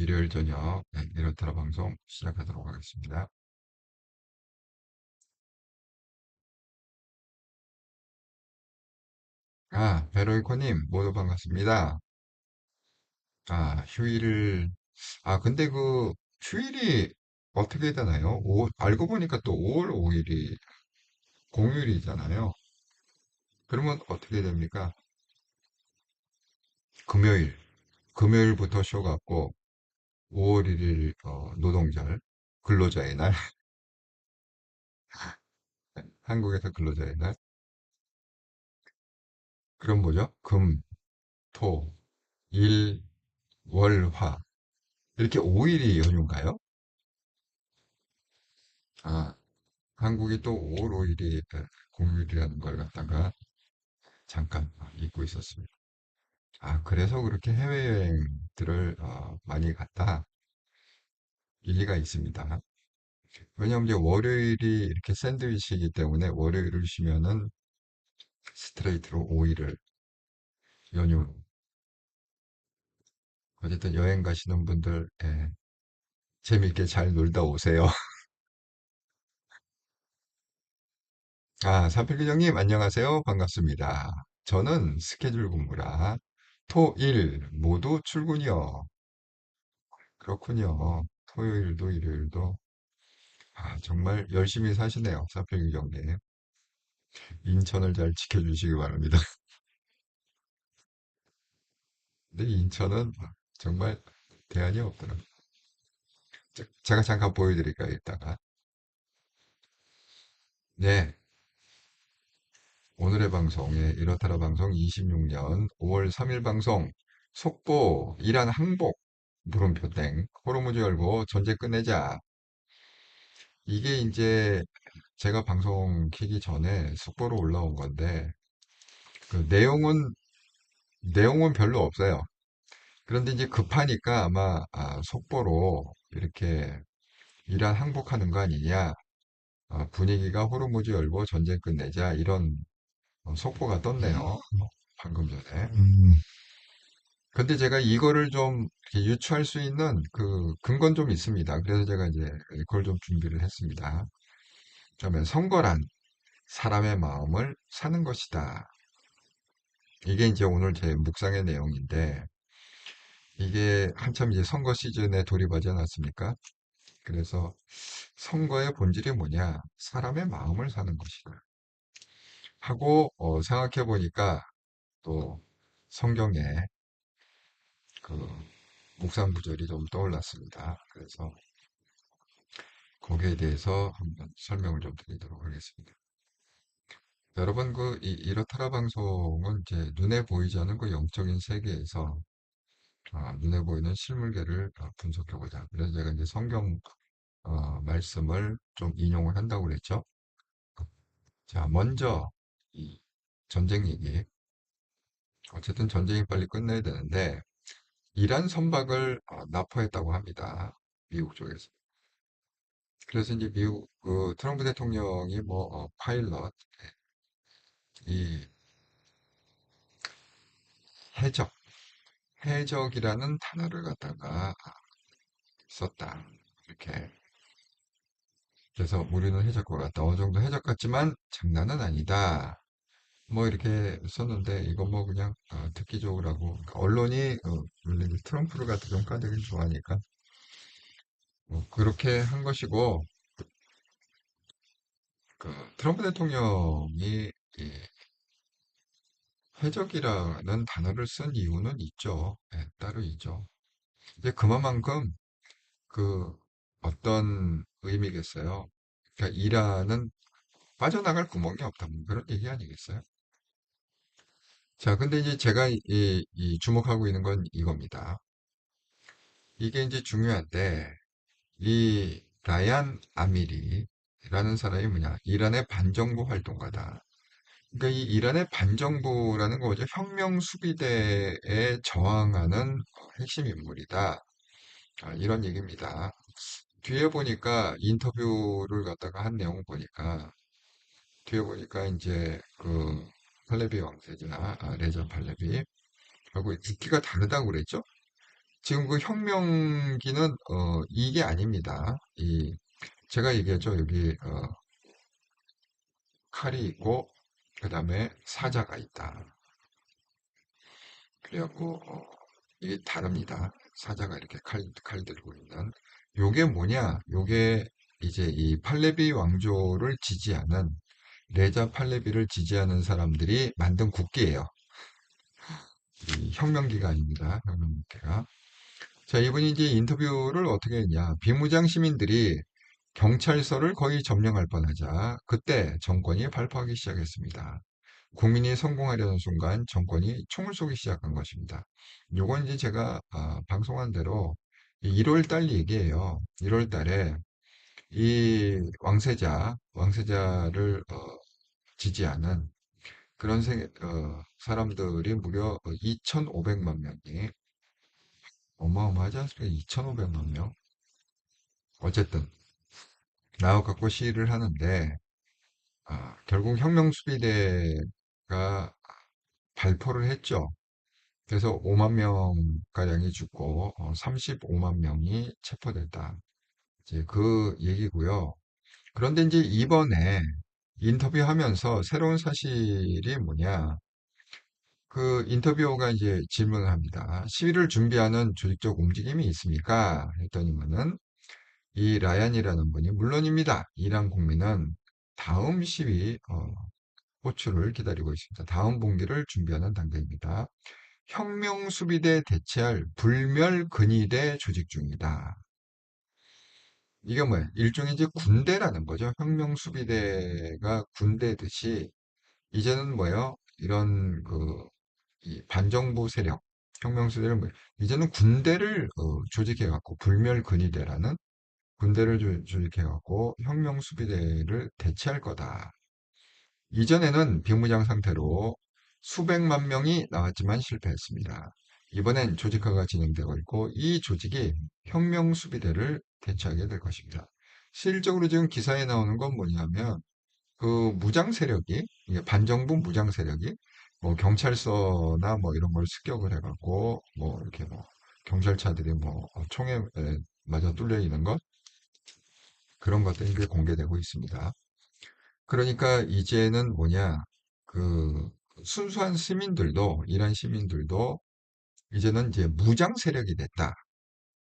일요일 저녁 이렇더라 방송 시작하도록 하겠습니다. 베로이코님 모두 반갑습니다. 휴일, 근데 그 휴일이 어떻게 되나요? 알고 보니까 또 5월 5일이 공휴일이잖아요. 그러면 어떻게 됩니까? 금요일, 금요일부터 쉬어 갖고 5월 1일 노동절, 근로자의 날, 한국에서 근로자의 날. 그럼 뭐죠? 금, 토, 일, 월, 화. 이렇게 5일이 연휴인가요? 아, 한국이 또 5월 5일이 공휴일이라는 걸 갖다가 잠깐 잊고 있었습니다. 그래서 그렇게 해외여행들을 많이 갔다. 일리가 있습니다. 왜냐하면 이제 월요일이 이렇게 샌드위치이기 때문에 월요일을 쉬면은 스트레이트로 5일을 연휴. 어쨌든 여행 가시는 분들 재미있게 잘 놀다 오세요. 사필규정님 안녕하세요. 반갑습니다. 저는 스케줄 근무라 토, 일 모두 출근이요. 그렇군요. 토요일도 일요일도 정말 열심히 사시네요. 사필규정님. 인천을 잘 지켜주시기 바랍니다. 근데 인천은 정말 대안이 없더라고요. 제가 잠깐 보여드릴까요, 이따가. 네, 오늘의 방송에 이렇다라 방송 26년 5월 3일 방송 속보 이란 항복 물음표 땡 호르무즈 열고 전쟁 끝내자. 이게 이제 제가 방송 키기 전에 속보로 올라온 건데 그 내용은 별로 없어요. 그런데 이제 급하니까 아마 속보로 이렇게 이란 항복하는 거 아니냐, 분위기가 호르무즈 열고 전쟁 끝내자 이런 속보가 떴네요. 방금 전에. 근데 제가 이거를 좀 이렇게 유추할 수 있는 그 근거는 좀 있습니다. 그래서 제가 이제 이걸 좀 준비를 했습니다. 그러면 선거란 사람의 마음을 사는 것이다. 이게 이제 오늘 제 묵상의 내용인데 이게 한참 이제 선거 시즌에 돌입하지 않았습니까? 그래서 선거의 본질이 뭐냐? 사람의 마음을 사는 것이다. 하고 생각해 보니까 또 성경에 그 묵상 구절이 좀 떠올랐습니다. 그래서 거기에 대해서 한번 설명을 좀 드리도록 하겠습니다. 여러분 이렇다라 방송은 이제 눈에 보이지 않는 그 영적인 세계에서 눈에 보이는 실물계를 분석해보자. 그래서 제가 이제 성경 말씀을 좀 인용을 한다고 그랬죠. 자, 먼저 이 전쟁 얘기. 어쨌든 전쟁이 빨리 끝나야 되는데 이란 선박을 납포했다고 합니다. 미국 쪽에서. 그래서 이제 미국 그 트럼프 대통령이 뭐 파일럿 이 해적 해적이라는 단어를 갖다가 썼다. 이렇게. 그래서 우리는 해적과 같다. 어느 정도 해적 같지만 장난은 아니다. 뭐 이렇게 썼는데 이건 뭐 그냥 듣기적으로 하고 그러니까 언론이 원래 이제 트럼프를 갖다 평가되긴 좋아하니까 뭐 그렇게 한 것이고 그 트럼프 대통령이 이 해적이라는 단어를 쓴 이유는 있죠. 따로 있죠. 이제 그만큼 그 어떤 의미겠어요. 그러니까 이란은 빠져나갈 구멍이 없다. 뭐 그런 얘기 아니겠어요? 자, 근데 이제 제가 이 주목하고 있는 건 이겁니다. 이게 이제 중요한데, 이 라얀 아미리라는 사람이 뭐냐? 이란의 반정부 활동가다. 그러니까 이 이란의 반정부라는 거 뭐죠? 혁명 수비대에 저항하는 핵심 인물이다. 이런 얘기입니다. 뒤에 보니까 인터뷰를 갖다가 한 내용 보니까 뒤에 보니까 이제 그 팔레비 왕세자 레자 팔레비 하고 국기가 다르다고 그랬죠? 지금 그 혁명기는 이게 아닙니다. 제가 얘기했죠. 여기 칼이 있고 그다음에 사자가 있다. 그래갖고 이게 다릅니다. 사자가 이렇게 칼 들고 있는. 요게 뭐냐? 요게 이제 이 팔레비 왕조를 지지하는 레자 팔레비를 지지하는 사람들이 만든 국기예요. 이 혁명기가 아닙니다. 혁명기가. 자, 이분이 이제 인터뷰를 어떻게 했냐. 비무장 시민들이 경찰서를 거의 점령할 뻔하자 그때 정권이 발포하기 시작했습니다. 국민이 성공하려는 순간 정권이 총을 쏘기 시작한 것입니다. 요건 이제 제가 방송한 대로 1월 달 얘기예요. 1월 달에 이 왕세자를 지지하는 그런 사람들이 무려 2,500만 명이 어마어마하지 않습니까? 2,500만 명. 어쨌든 나와갖고 시위를 하는데 결국 혁명수비대가 발포를 했죠. 그래서 5만 명가량이 죽고 35만 명이 체포됐다. 이제 그 얘기고요. 그런데 이제 이번에 인터뷰하면서 새로운 사실이 뭐냐. 그 인터뷰어가 이제 질문을 합니다. 시위를 준비하는 조직적 움직임이 있습니까? 했더니만은 이 라얀이라는 분이 물론입니다. 이란 국민은 다음 시위 호출을 기다리고 있습니다. 다음 분기를 준비하는 단계입니다. 혁명수비대 대체할 불멸근위대 조직 중이다. 이게 뭐야? 일종의 이제 군대라는 거죠. 혁명수비대가 군대듯이 이제는 뭐예요? 이런 이 반정부 세력, 혁명수비대를 이제는 군대를 조직해갖고 불멸근위대라는 군대를 조직해갖고 혁명수비대를 대체할 거다. 이전에는 비무장 상태로 수백만 명이 나왔지만 실패했습니다. 이번엔 조직화가 진행되고 있고 이 조직이 혁명수비대를 대체하게 될 것입니다. 실질적으로 지금 기사에 나오는 건 뭐냐면 그 무장 세력이 이게 반정부 무장 세력이 뭐 경찰서나 뭐 이런 걸 습격을 해갖고 뭐 이렇게 뭐 경찰차들이 뭐 총에 맞아 뚫려 있는 것 그런 것들이 이제 공개되고 있습니다. 그러니까 이제는 뭐냐, 그 순수한 시민들도, 이란 시민들도 이제는 이제 무장 세력이 됐다.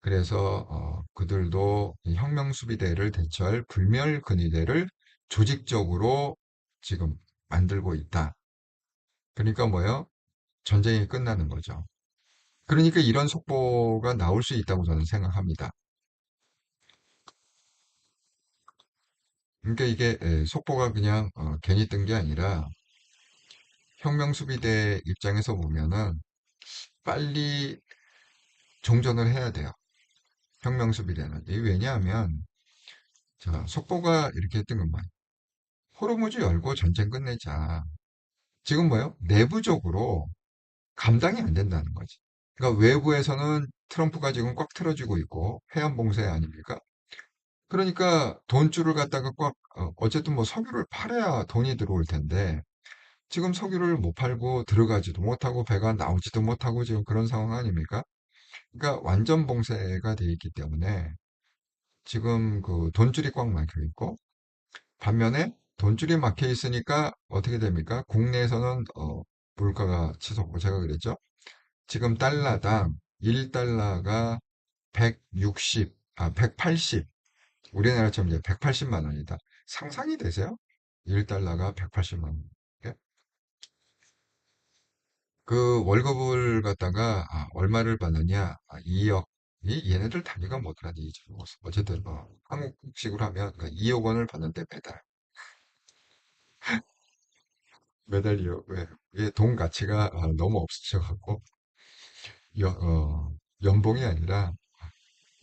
그래서 그들도 이 혁명수비대를 대처할 불멸근위대를 조직적으로 지금 만들고 있다. 그러니까 뭐예요? 전쟁이 끝나는 거죠. 그러니까 이런 속보가 나올 수 있다고 저는 생각합니다. 그러니까 이게 속보가 그냥 괜히 뜬 게 아니라 혁명수비대 입장에서 보면은 빨리 종전을 해야 돼요. 혁명수비대는. 이게 왜냐하면, 자, 속보가 이렇게 뜬 것만. 호르무즈 열고 전쟁 끝내자. 지금 뭐예요? 내부적으로 감당이 안 된다는 거지. 그러니까 외부에서는 트럼프가 지금 꽉 틀어지고 있고, 해안 봉쇄 아닙니까? 그러니까 돈줄을 갖다가 꽉, 어쨌든 뭐 석유를 팔아야 돈이 들어올 텐데, 지금 석유를 못 팔고 들어가지도 못하고 배가 나오지도 못하고 지금 그런 상황 아닙니까? 그러니까 완전 봉쇄가 돼 있기 때문에 지금 그 돈줄이 꽉 막혀 있고 반면에 돈줄이 막혀 있으니까 어떻게 됩니까? 국내에서는 물가가 치솟고 제가 그랬죠. 지금 달러당 1달러가 160, 180 우리나라처럼 이제 180만 원이다. 상상이 되세요? 1달러가 180만 원. 그 월급을 갖다가 얼마를 받느냐? 2억. 얘네들 단위가 뭐더라니? 어쨌든 한국식으로 하면 2억 원을 받는데 매달 2억. 왜? 이게 돈 가치가 너무 없으셔갖고 연봉이 아니라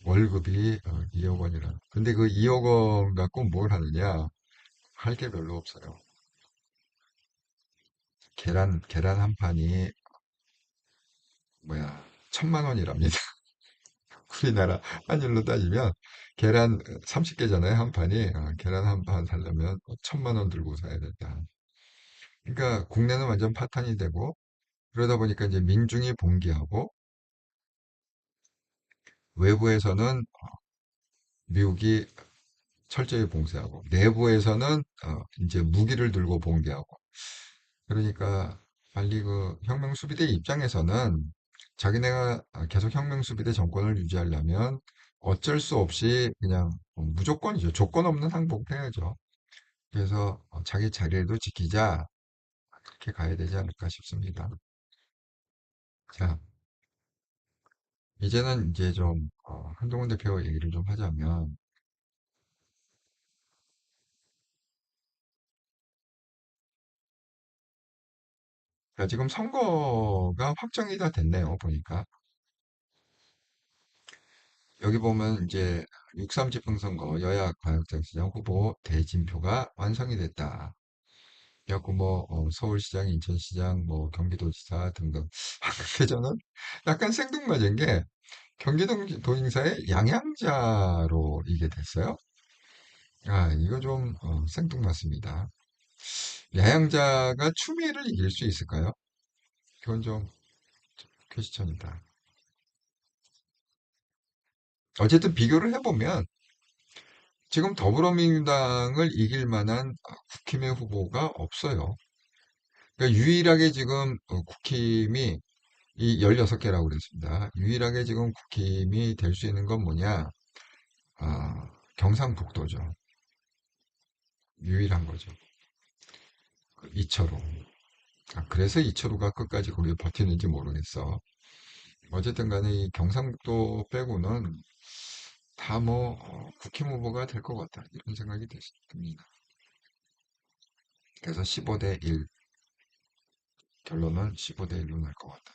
월급이 2억 원이라. 근데 그 2억 원 갖고 뭘 하느냐? 할 게 별로 없어요. 계란 한 판이 뭐야? 1,000만 원이랍니다. 우리나라 환율로 따지면 계란 30개잖아요, 한 판이. 계란 한 판 사려면 1,000만 원 들고 사야 된다. 그러니까 국내는 완전 파탄이 되고 그러다 보니까 이제 민중이 봉기하고 외부에서는 미국이 철저히 봉쇄하고 내부에서는 이제 무기를 들고 봉기하고 그러니까 빨리 그 혁명수비대 입장에서는 자기네가 계속 혁명수비대 정권을 유지하려면 어쩔 수 없이 그냥 무조건이죠. 조건 없는 항복을 해야죠. 그래서 자기 자리에도 지키자 그렇게 가야 되지 않을까 싶습니다. 자, 이제는 이제 좀 한동훈 대표 얘기를 좀 하자면 자, 지금 선거가 확정이 다 됐네요. 보니까 여기 보면 이제 6.3 지방선거 여야 광역장시장 후보 대진표가 완성이 됐다. 그래갖고 뭐 서울시장, 인천시장, 뭐 경기도지사 등등. 근데 저는 약간 생뚱맞은 게 경기도지사의 양양자로 이게 됐어요. 아, 이거 좀 생뚱맞습니다. 양양자가 추미애를 이길 수 있을까요? 그건 좀 퀘스천이다. 어쨌든 비교를 해보면 지금 더불어민주당을 이길 만한 국힘의 후보가 없어요. 그러니까 유일하게 지금 국힘이 이 16개라고 그랬습니다. 유일하게 지금 국힘이 될 수 있는 건 뭐냐? 경상북도죠. 유일한 거죠. 그 이철우. 그래서 이철우가 끝까지 거기 버티는지 모르겠어. 어쨌든 간에 이 경상북도 빼고는 다 뭐 국힘 후보가 될 것 같다. 이런 생각이 듭니다. 그래서 15대 1, 결론은 15대 1로 날 것 같다.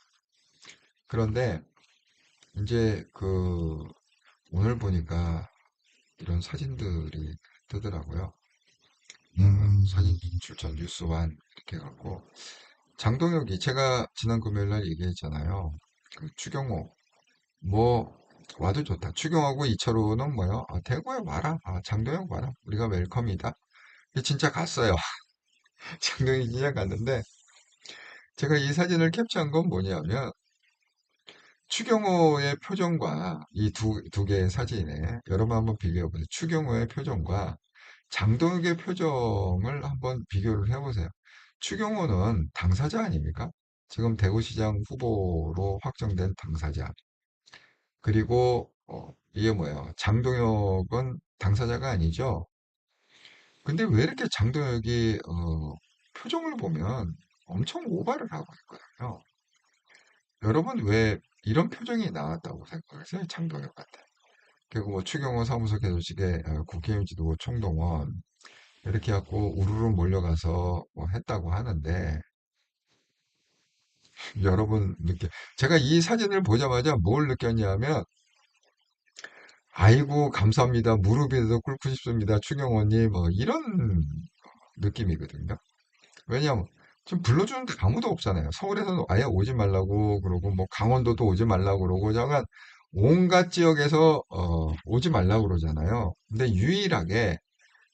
그런데 이제 그 오늘 보니까 이런 사진들이 뜨더라고요. 사진 출처 뉴스완 이렇게 해갖고 장동혁이 제가 지난 금요일 날 얘기했잖아요. 그 추경호 뭐 와도 좋다. 추경호하고 이철호는 뭐요? 대구에 와라. 장동혁 와라. 우리가 웰컴이다. 진짜 갔어요. 장동혁이 진짜 갔는데 제가 이 사진을 캡처한 건 뭐냐면 추경호의 표정과 이 두 개의 사진에 여러분 한번 비교해 보세요. 추경호의 표정과 장동혁의 표정을 한번 비교를 해보세요. 추경호는 당사자 아닙니까? 지금 대구시장 후보로 확정된 당사자. 그리고 이게 뭐예요? 장동혁은 당사자가 아니죠. 근데 왜 이렇게 장동혁이 표정을 보면 엄청 오바를 하고 있거든요. 여러분 왜 이런 표정이 나왔다고 생각하세요? 장동혁한테. 그리고 뭐 추경호 사무소 개소식에 국회의원 지도 총동원 이렇게 갖고 우르르 몰려가서 뭐 했다고 하는데 여러분 제가 이 사진을 보자마자 뭘 느꼈냐면 아이고 감사합니다 무릎에도 꿇고 싶습니다 추경호님 뭐 이런 느낌이거든요. 왜냐하면 지금 불러주는 데 아무도 없잖아요. 서울에서는 아예 오지 말라고 그러고 뭐 강원도도 오지 말라고 그러고 잠깐 온갖 지역에서 오지 말라고 그러잖아요. 근데 유일하게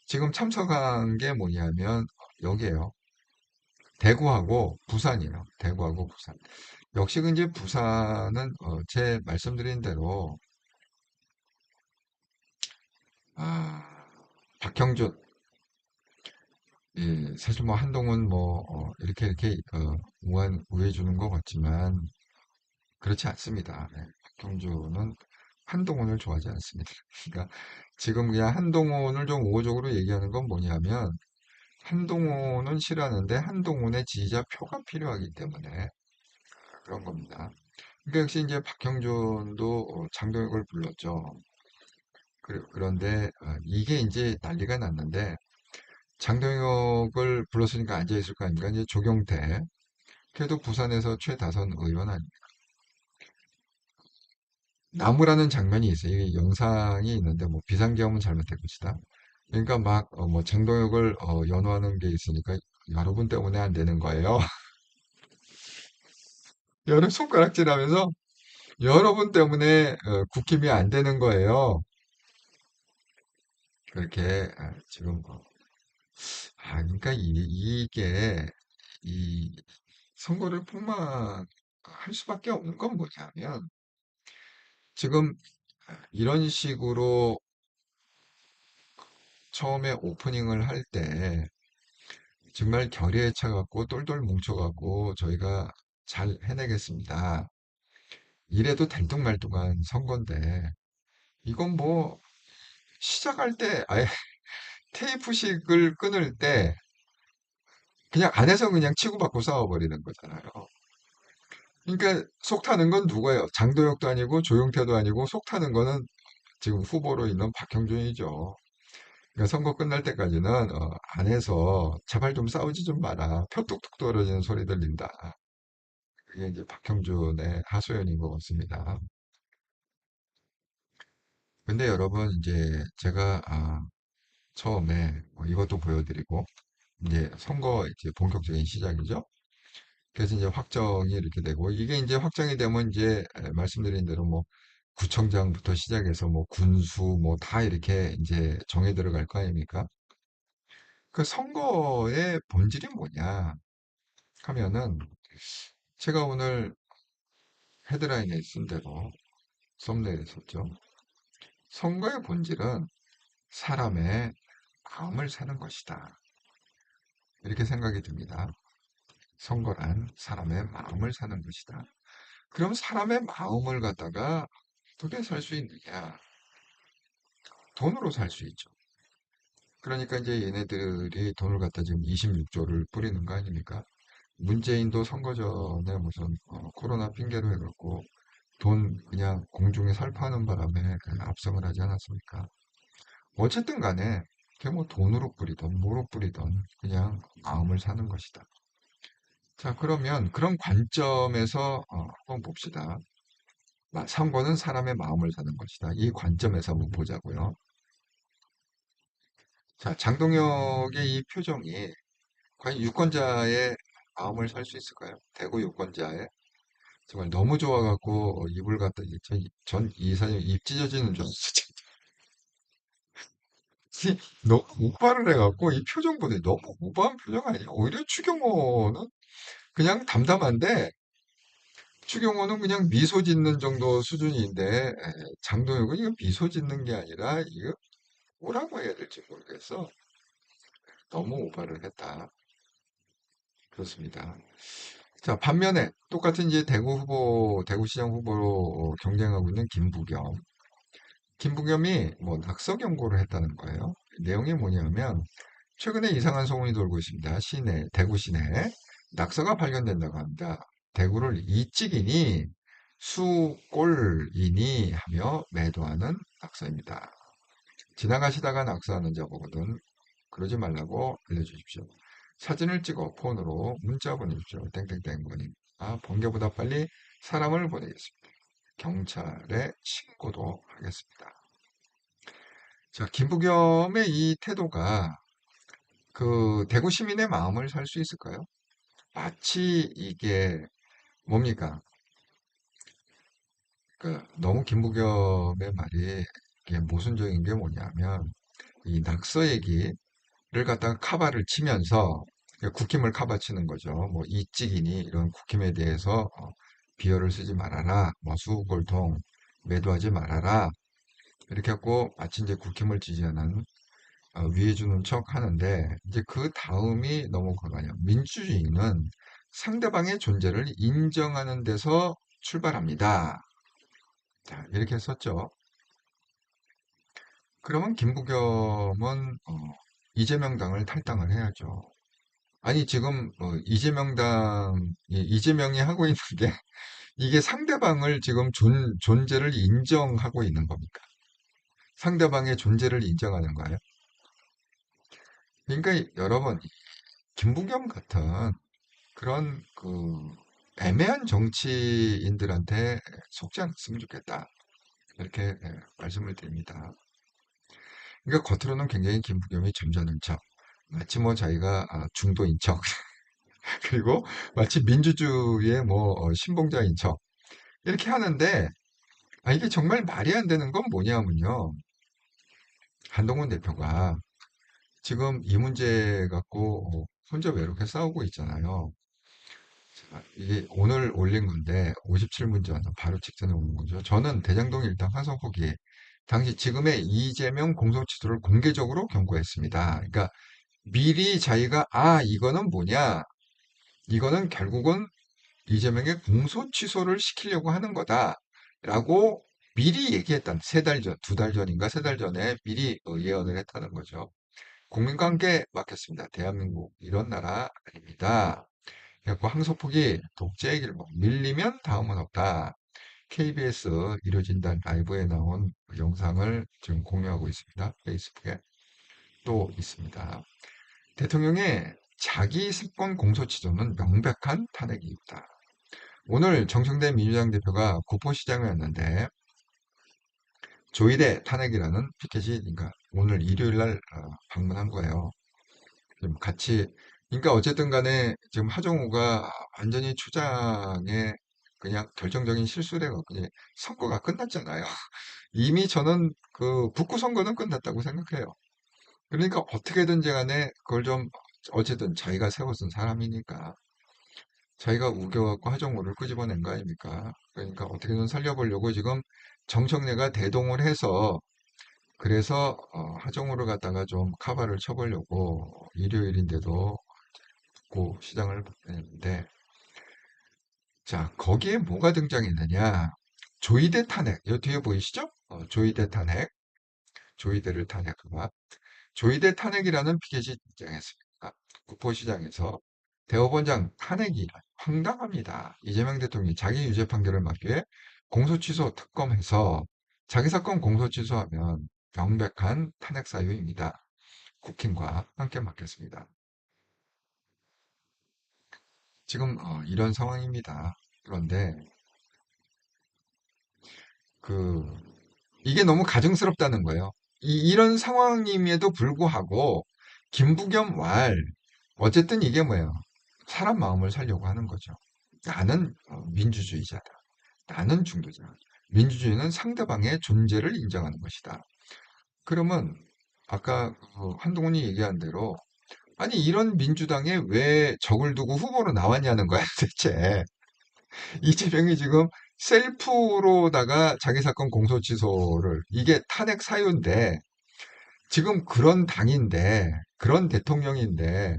지금 참석한 게 뭐냐면 여기에요. 대구하고 부산이에요. 대구하고 부산. 역시 그 이제 부산은 제 말씀드린 대로 아, 박형준 예, 사실 뭐 한동훈 뭐 이렇게 우회 주는 것 같지만 그렇지 않습니다. 네, 박형준은 한동훈을 좋아하지 않습니다. 그러니까 지금 그냥 한동훈을 좀 우호적으로 얘기하는 건 뭐냐면 한동훈은 싫어하는데 한동훈의 지지자 표가 필요하기 때문에 그런 겁니다. 그러니까 역시 이제 박형준도 장동혁을 불렀죠. 그런데 이게 이제 난리가 났는데 장동혁을 불렀으니까 앉아있을 거 아닙니까? 이제 조경태. 걔도 부산에서 최다선 의원 아닙니까? 나무라는 장면이 있어요. 이게 영상이 있는데 뭐 비상계엄은 잘못된 것이다. 그러니까 막 뭐 장동혁을 연호하는 게 있으니까 여러분 때문에 안 되는 거예요. 여러 손가락질하면서 여러분 때문에 국힘이 안 되는 거예요. 그렇게 지금 그러니까 이게 이 선거를 폭망할 수밖에 없는 건 뭐냐면 지금 이런 식으로 처음에 오프닝을 할 때 정말 결의에 차갖고 똘똘 뭉쳐갖고 저희가 잘 해내겠습니다. 이래도 될뚱말뚱한 선거인데 이건 뭐 시작할 때 아예 테이프식을 끊을 때 그냥 안에서 그냥 치고받고 싸워버리는 거잖아요. 그러니까 속 타는 건 누구예요? 장도혁도 아니고 조용태도 아니고 속 타는 거는 지금 후보로 있는 박형준이죠. 그러니까 선거 끝날 때까지는 안에서 제발 좀 싸우지 좀 마라. 표 뚝뚝 떨어지는 소리 들린다. 그게 이제 박형준의 하소연인 것 같습니다. 근데 여러분 이제 제가 처음에 이것도 보여드리고 이제 선거 이제 본격적인 시작이죠. 그래서 이제 확정이 이렇게 되고 이게 이제 확정이 되면 이제 말씀드린 대로 뭐 구청장부터 시작해서 뭐 군수 뭐 다 이렇게 이제 정해 들어갈 거 아닙니까? 그 선거의 본질이 뭐냐 하면은 제가 오늘 헤드라인에 쓴 대로 썸네일에 썼죠. 선거의 본질은 사람의 마음을 사는 것이다. 이렇게 생각이 듭니다. 선거란 사람의 마음을 사는 것이다. 그럼 사람의 마음을 갖다가 어떻게 살 수 있느냐? 돈으로 살 수 있죠. 그러니까 이제 얘네들이 돈을 갖다 지금 26조를 뿌리는 거 아닙니까? 문재인도 선거 전에 무슨 코로나 핑계로 해갖고 돈 그냥 공중에 살포하는 바람에 그냥 압승을 하지 않았습니까? 어쨌든 간에 그게 뭐 돈으로 뿌리던 뭐로 뿌리던 그냥 마음을 사는 것이다. 자, 그러면 그런 관점에서 한번 봅시다. 선거는 사람의 마음을 사는 것이다. 이 관점에서 한번 보자고요. 자, 장동혁의 이 표정이 과연 유권자의 마음을 살 수 있을까요? 대구 유권자의 정말 너무 좋아갖고 입을 갖다 전 이사님 입 찢어지는 줄 알았어요. 너무 우발을 해갖고 이 표정 보니 너무 우아한 표정 아니에요? 오히려 추경호는 그냥 담담한데 추경호는 그냥 미소 짓는 정도 수준인데 장동혁은 이거 미소 짓는 게 아니라 이거 뭐라고 해야 될지 모르겠어. 너무 오바를 했다. 그렇습니다. 자, 반면에 똑같은 이제 대구시장 후보로 경쟁하고 있는 김부겸. 김부겸이 뭐 낙서 경고를 했다는 거예요. 내용이 뭐냐면 최근에 이상한 소문이 돌고 있습니다. 대구 시내 낙서가 발견된다고 합니다. 대구를 이찍이니 수골이니 하며 매도하는 낙서입니다. 지나가시다가 낙서하는 자보거든 그러지 말라고 알려주십시오. 사진을 찍어 폰으로 문자 보내십시오. 땡땡땡 거니. 번개보다 빨리 사람을 보내겠습니다. 경찰에 신고도 하겠습니다. 자, 김부겸의 이 태도가 그 대구 시민의 마음을 살 수 있을까요? 마치 이게 뭡니까? 그 너무 김부겸의 말이 이게 모순적인 게 뭐냐면 이 낙서 얘기를 갖다가 카바를 치면서 국힘을 카바치는 거죠. 뭐 이찍이니 이런 국힘에 대해서 비열을 쓰지 말아라. 뭐 수골통 매도하지 말아라. 이렇게 하고 마치 이제 국힘을 지지하는 위해 주는 척 하는데 이제 그 다음이 너무 그거예요. 민주주의는 상대방의 존재를 인정하는 데서 출발합니다. 자, 이렇게 썼죠. 그러면 김부겸은 이재명 당을 탈당을 해야죠. 아니 지금 이재명이 하고 있는 게 이게 상대방을 지금 존재를 인정하고 있는 겁니까? 상대방의 존재를 인정하는 거예요. 그러니까 여러분 김부겸 같은 그런 그 애매한 정치인들한테 속지 않았으면 좋겠다. 이렇게 말씀을 드립니다. 그러니까 겉으로는 굉장히 김부겸이 점잖은 척, 마치 뭐 자기가 중도인 척, 그리고 마치 민주주의의 뭐 신봉자인 척 이렇게 하는데 이게 정말 말이 안 되는 건 뭐냐면요. 한동훈 대표가 지금 이 문제 갖고 혼자 외롭게 싸우고 있잖아요. 자, 이게 오늘 올린 건데 57문제 와서 바로 직전에 오는 거죠. 저는 대장동 일당 화성호기 당시 지금의 이재명 공소시효를 공개적으로 경고했습니다. 그러니까 미리 자기가 이거는 뭐냐? 이거는 결국은 이재명의 공소 취소를 시키려고 하는 거다라고 미리 얘기했던 3달 전, 2달 전인가 3달 전에 미리 예언을 했다는 거죠. 국민과 함께 맡겼습니다. 대한민국 이런 나라 아닙니다. 그래갖고 항소폭이 독재의 길목 밀리면 다음은 없다. KBS 일요진단 라이브에 나온 그 영상을 지금 공유하고 있습니다. 페이스북에 또 있습니다. 대통령의 자기 사건 공소 취소는 명백한 탄핵 이유다. 오늘 정청래 민주당 대표가 구포시장이었는데 조이대 탄핵이라는 피켓이 그러니까 오늘 일요일 날 방문한 거예요. 좀 같이 그러니까 어쨌든 간에 지금 하정우가 완전히 초장에 그냥 결정적인 실수를 해갖고 이제 선거가 끝났잖아요. 이미 저는 그 북구 선거는 끝났다고 생각해요. 그러니까 어떻게든지 간에 그걸 좀 어쨌든 자기가 세워쓴 사람이니까 자기가 우겨갖고 하정우를 끄집어낸 거 아닙니까? 그러니까 어떻게든 살려보려고 지금 정청래가 대동을 해서 그래서 하정우를 갖다가 좀 카바를 쳐보려고 일요일인데도 고 시장을 했는데 자 거기에 뭐가 등장했느냐 조이대 탄핵 이 뒤에 보이시죠? 조이대 탄핵 조이대를 탄핵하다 조이대 탄핵이라는 피켓이 등장했습니다. 구포시장에서 대법원장 탄핵이 황당합니다. 이재명 대통령이 자기 유죄 판결을 막기 위해 공소취소 특검해서 자기 사건 공소취소하면 명백한 탄핵 사유입니다. 국힘과 함께 맡겠습니다. 지금 이런 상황입니다. 그런데 그 이게 너무 가증스럽다는 거예요. 이런 상황임에도 불구하고 김부겸 왈 어쨌든 이게 뭐예요? 사람 마음을 살려고 하는 거죠. 나는 민주주의자다. 나는 중도자. 민주주의는 상대방의 존재를 인정하는 것이다. 그러면 아까 그 한동훈이 얘기한 대로 아니 이런 민주당에 왜 적을 두고 후보로 나왔냐는 거야 대체. 이재명이 지금 셀프로다가 자기 사건 공소 취소를 이게 탄핵 사유인데 지금 그런 당인데 그런 대통령인데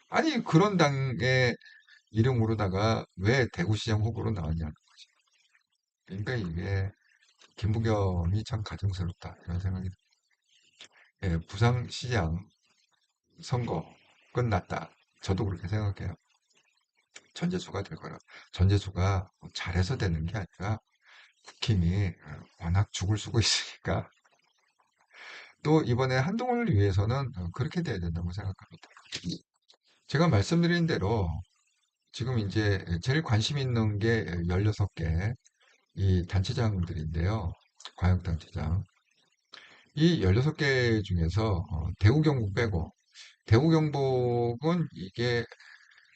아니 그런 당의 이름으로다가 왜 대구시장 후보로 나왔냐. 그러니까 이게 김부겸이 참 가증스럽다 이런 생각이 듭니다. 예, 부산시장 선거 끝났다. 저도 그렇게 생각해요. 전재수가 될 거라. 전재수가 뭐 잘해서 되는 게 아니라 국힘이 워낙 죽을 쓰고 있으니까 또 이번에 한동훈을 위해서는 그렇게 돼야 된다고 생각합니다. 제가 말씀드린 대로 지금 이제 제일 관심 있는 게 16개 이 단체장들인데요. 광역단체장. 이 16개 중에서 대구 경북 빼고 대구 경북은 이게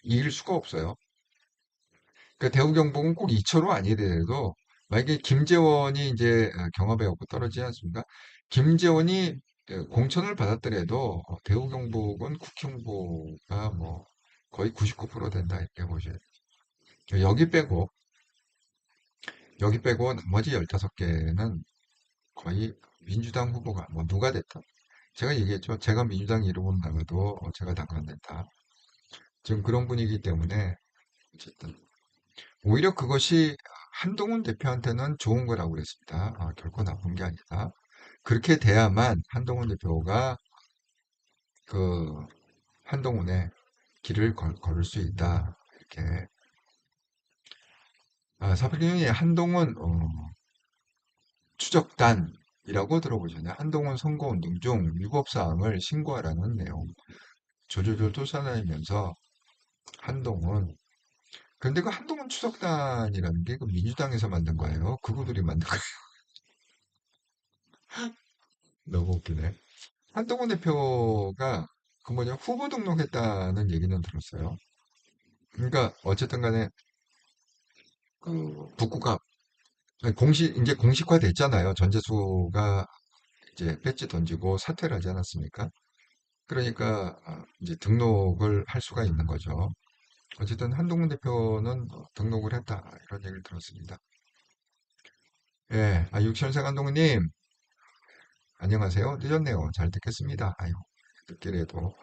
이길 수가 없어요. 그러니까 대구 경북은 꼭 2초로 아니더라도 만약에 김재원이 이제 경합에 없고 떨어지지 않습니까? 김재원이 공천을 받았더라도 대구 경북은 국회 후보가 뭐 거의 99% 된다 이렇게 보셔야 돼요. 여기 빼고 나머지 15개는 거의 민주당 후보가 뭐 누가 됐든 제가 얘기했죠. 제가 민주당 이름으로 나가도 제가 당선된다 지금 그런 분위기 때문에 어쨌든 오히려 그것이 한동훈 대표한테는 좋은 거라고 그랬습니다. 결코 나쁜 게 아니다. 그렇게 돼야만 한동훈 대표가 그 한동훈의 길을 걸을 수 있다. 이렇게 사표님이 한동훈 추적단이라고 들어보셨나요? 한동훈 선거운동 중 위법사항을 신고하라는 내용. 조조조 쫓아다니면서 한동훈 근데 그 한동훈 추적단이라는 게 그 민주당에서 만든 거예요. 그분들이 만든 거예요. 너무 웃기네. 한동훈 대표가 그 뭐냐 후보 등록했다는 얘기는 들었어요. 그러니까 어쨌든 간에 그 북구가 공식 이제 공식화 됐잖아요. 전재수가 이제 배지 던지고 사퇴를 하지 않았습니까? 그러니까 이제 등록을 할 수가 있는 거죠. 어쨌든 한동훈 대표는 등록을 했다. 이런 얘기를 들었습니다. 예, 육천생 한동훈님, 안녕하세요. 늦었네요. 잘 듣겠습니다. 아유, 늦게라도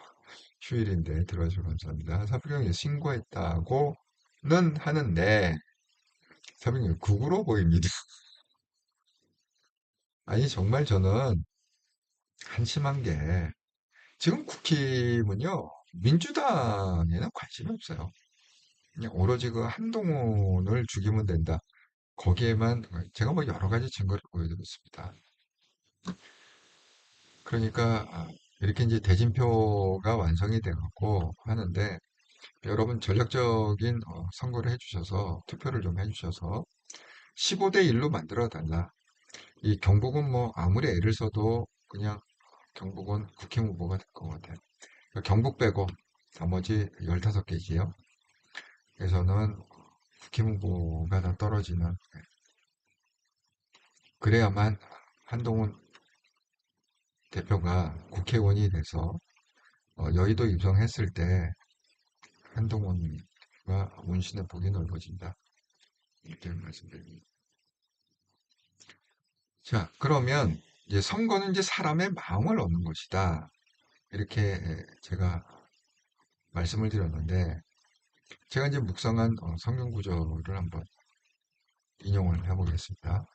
휴일인데 들어주셔서 감사합니다. 사부경이 신고했다고는 하는데, 사부경이 국으로 보입니다. 아니, 정말 저는 한심한 게, 지금 국힘은요, 민주당에는 관심이 없어요. 그냥 오로지 그 한동훈을 죽이면 된다. 거기에만, 제가 뭐 여러 가지 증거를 보여드렸습니다. 그러니까, 이렇게 이제 대진표가 완성이 돼갖고 하는데, 여러분 전략적인 선거를 해주셔서, 투표를 좀 해주셔서, 15대 1로 만들어 달라. 이 경북은 뭐 아무리 애를 써도 그냥 경북은 국힘 후보가 될 것 같아요. 그러니까 경북 빼고 나머지 15개지요. 그래서는 국힘 후보가 다 떨어지는, 그래야만 한동훈 대표가 국회의원이 돼서 여의도 입성했을 때 한동훈과 문신의 폭이 넓어진다. 이렇게 말씀드립니다. 자, 그러면 이제 선거는 이제 사람의 마음을 얻는 것이다. 이렇게 제가 말씀을 드렸는데, 제가 이제 묵상한 성경 구절을 한번 인용을 해보겠습니다.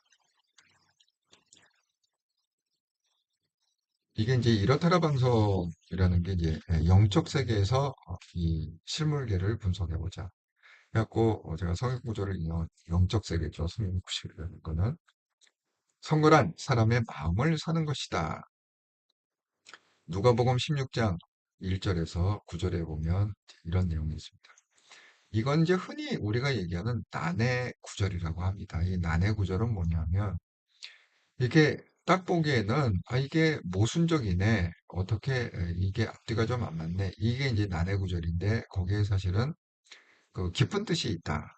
이게 이제 이렇다라 방송이라는 게 이제 영적 세계에서 이 실물계를 분석해보자. 그래갖고 제가 성경 구절을 인용, 영적 세계죠. 성경 구절이라는 거는 선거란 사람의 마음을 사는 것이다. 누가복음 16장 1절에서 9절에 보면 이런 내용이 있습니다. 이건 이제 흔히 우리가 얘기하는 난해 구절이라고 합니다. 이 난해 구절은 뭐냐면 이게 딱 보기에는 이게 모순적이네. 어떻게 이게 앞뒤가 좀 안 맞네. 이게 이제 난해 구절인데 거기에 사실은 그 깊은 뜻이 있다.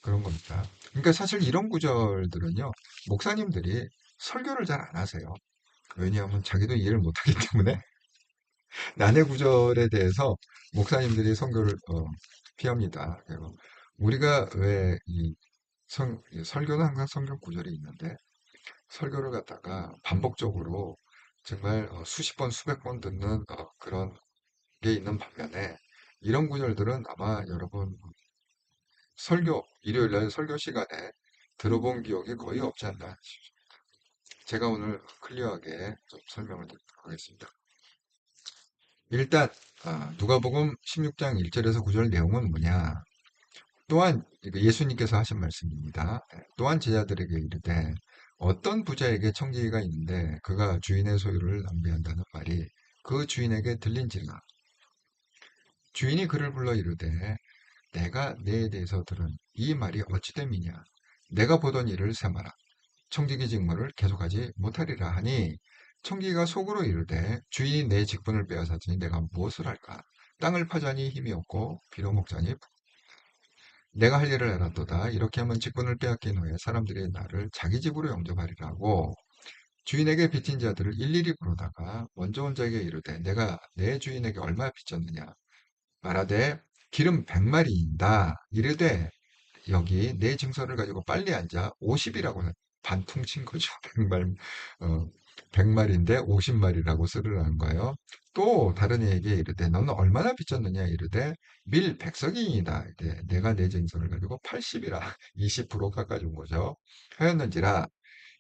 그런 겁니다. 그러니까 사실 이런 구절들은요. 목사님들이 설교를 잘 안 하세요. 왜냐하면 자기도 이해를 못하기 때문에 난해 구절에 대해서 목사님들이 선교를 피합니다. 그리고 우리가 왜 이 설교는 항상 성경 구절이 있는데 설교를 갖다가 반복적으로 정말 수십 번, 수백 번 듣는 그런 게 있는 반면에 이런 구절들은 아마 여러분 일요일 날 설교 시간에 들어본 기억이 거의 없지 않나 싶습니다. 제가 오늘 클리어하게 좀 설명을 드리도록 하겠습니다. 일단 누가복음 16장 1절에서 9절 내용은 뭐냐? 또한 이거 예수님께서 하신 말씀입니다. 또한 제자들에게 이르되 어떤 부자에게 청지기가 있는데 그가 주인의 소유를 낭비한다는 말이 그 주인에게 들린지라. 주인이 그를 불러 이르되 내가 네에 대해서 들은 이 말이 어찌 됨이냐? 내가 보던 일을 세마라. 청지기 직무를 계속하지 못하리라 하니 청지기가 속으로 이르되 주인이 내 직분을 빼앗았으니 내가 무엇을 할까? 땅을 파자니 힘이 없고 빌어먹자니 내가 할 일을 알았도다. 이렇게 하면 직분을 빼앗긴 후에 사람들이 나를 자기 집으로 영접하리라고 주인에게 빚진 자들을 일일이 부르다가 먼저 온 자에게 이르되 내가 내 주인에게 얼마 빚졌느냐 말하되 기름 100마리인다. 이르되 여기 내 증서를 가지고 빨리 앉아 50이라고 반퉁 친 거죠. 100말, 어, 100마리인데 50마리라고 쓰르라는 거예요. 또 다른 이에게 이르되 너는 얼마나 빚졌느냐 이르되 밀 100석이니이다. 내가 내 증서를 가지고 80이라 20% 깎아준 거죠. 하였는지라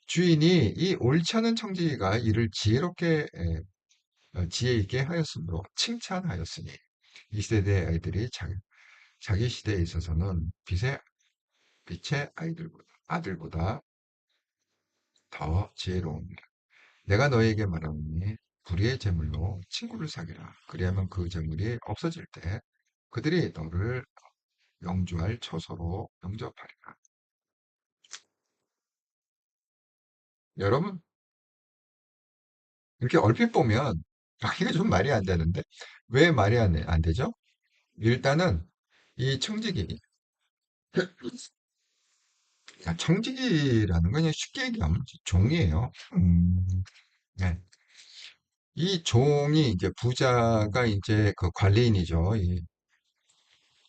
주인이 이 옳지 않은 청지기가 이를 지혜롭게 지혜 있게 하였으므로 칭찬하였으니 이 세대 아이들이 자기 시대에 있어서는 빛의 아들보다 더 지혜로우니라. 내가 너에게 말하노니 불의의 재물로 친구를 사귀라. 그리하면 그 재물이 없어질 때 그들이 너를 영주할 처소로 영접하리라. 여러분, 이렇게 얼핏 보면 이게 좀 말이 안 되는데 왜 말이 안 되죠? 일단은 이 청지기, 청지기라는 건 그냥 쉽게 얘기하면 종이에요. 네. 이 종이 이제 부자가 이제 그 관리인이죠.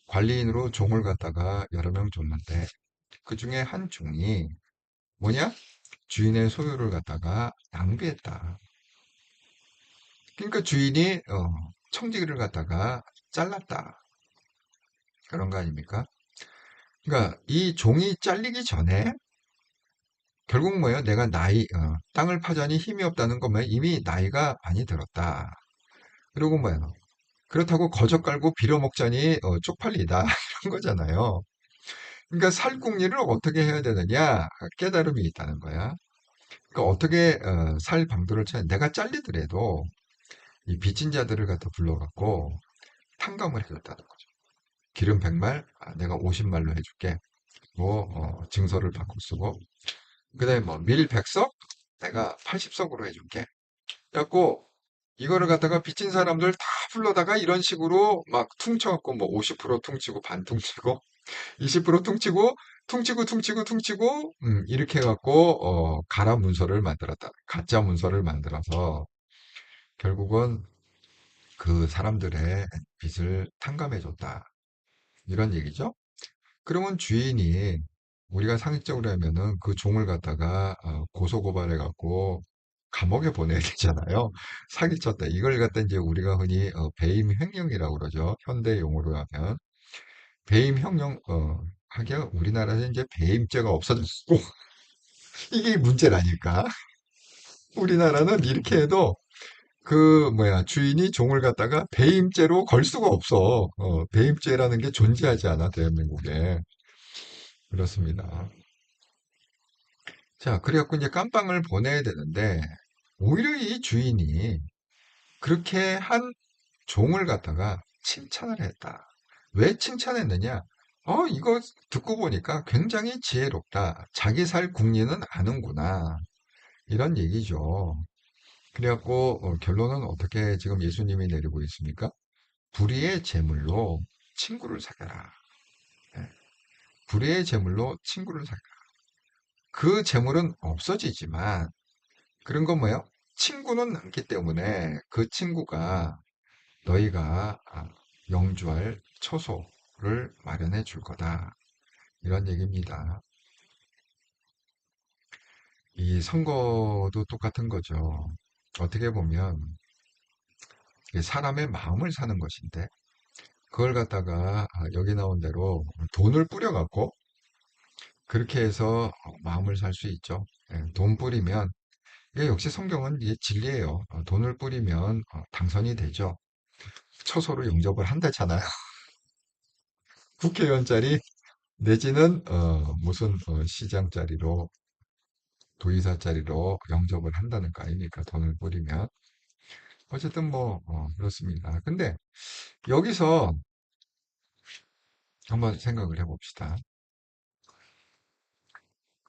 관리인으로 종을 갖다가 여러 명 줬는데 그 중에 한 종이 뭐냐? 주인의 소유를 갖다가 낭비했다. 그러니까 주인이 청지기를 갖다가 잘랐다. 그런 거 아닙니까? 그러니까 이 종이 잘리기 전에 결국 뭐예요? 내가 땅을 파자니 힘이 없다는 거면 이미 나이가 많이 들었다. 그리고 뭐예요? 그렇다고 거저 깔고 빌어먹자니 쪽팔리다. 이런 거잖아요. 그러니까 살궁리를 어떻게 해야 되느냐? 깨달음이 있다는 거야. 그러니까 어떻게 살 방도를 찾아 내가 잘리더라도 이 빚진 자들을 갖다 불러갖고 탕감을 해줬다는 거죠. 기름 100말, 내가 50말로 해줄게. 뭐 증서를 바꿔 쓰고 그다음에 뭐 밀 100석, 내가 80석으로 해줄게. 그래갖고 이거를 갖다가 빚진 사람들 다 불러다가 이런 식으로 막 퉁쳐갖고 뭐 50% 퉁치고 반 퉁치고 20% 퉁치고 이렇게 해갖고 가짜 문서를 만들었다. 가짜 문서를 만들어서 결국은 그 사람들의 빚을 탕감해줬다. 이런 얘기죠. 그러면 주인이 우리가 상식적으로 하면은 그 종을 갖다가 고소고발해갖고 감옥에 보내야 되잖아요. 사기쳤다. 이걸 갖다 이제 우리가 흔히 배임 횡령이라고 그러죠. 현대 용어로 하면 배임 횡령 하기야 우리나라에 이제 배임죄가 없어졌고 이게 문제라니까. 우리나라는 이렇게 해도 그 뭐야 주인이 종을 갖다가 배임죄로 걸 수가 없어. 배임죄라는 게 존재하지 않아 대한민국에. 그렇습니다. 자, 그래갖고 이제 깜빵을 보내야 되는데, 오히려 이 주인이 그렇게 한 종을 갖다가 칭찬을 했다. 왜 칭찬했느냐? 이거 듣고 보니까 굉장히 지혜롭다. 자기 살 궁리는 아는구나. 이런 얘기죠. 그래갖고 결론은 어떻게 지금 예수님이 내리고 있습니까? 불의의 제물로 친구를 사겨라. 예, 불의의 제물로 친구를 사겨라. 그 제물은 없어지지만 그런 건 뭐예요? 친구는 남기 때문에 그 친구가 너희가 영주할 처소를 마련해 줄 거다. 이런 얘기입니다. 이 선거도 똑같은 거죠. 어떻게 보면 사람의 마음을 사는 것인데 그걸 갖다가 여기 나온 대로 돈을 뿌려갖고 그렇게 해서 마음을 살 수 있죠. 돈 뿌리면 이게 역시 성경은 이게 진리예요. 돈을 뿌리면 당선이 되죠. 처소로 영접을 한다잖아요. 국회의원짜리 내지는 무슨 시장짜리로 도의사짜리로 영접을 한다는 거 아닙니까? 돈을 뿌리면. 어쨌든 뭐 그렇습니다. 근데 여기서 한번 생각을 해봅시다.